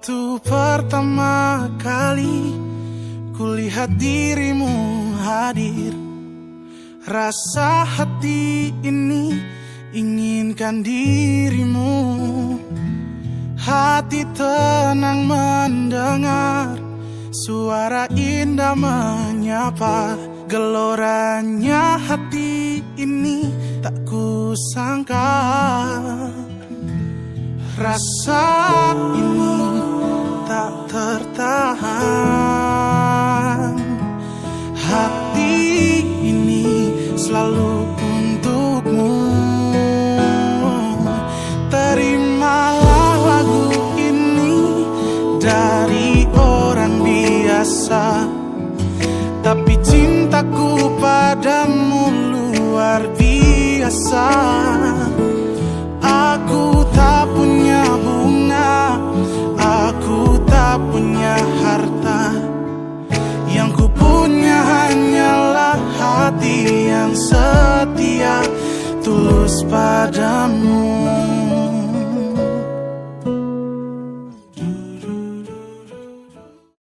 Waktu pertama kali kulihat dirimu hadir, rasa hati ini inginkan dirimu. Hati tenang mendengar suara indah menyapa. Geloranya hati ini tak kusangka. Rasa ini tak tertahan. Hati ini selalu untukmu. Terimalah lagu ini dari orang biasa, tapi cintaku padamu luar biasa. Aku tak punya bunga, aku tak punya harta. Yang ku punya hanyalah hati yang setia, tulus padamu.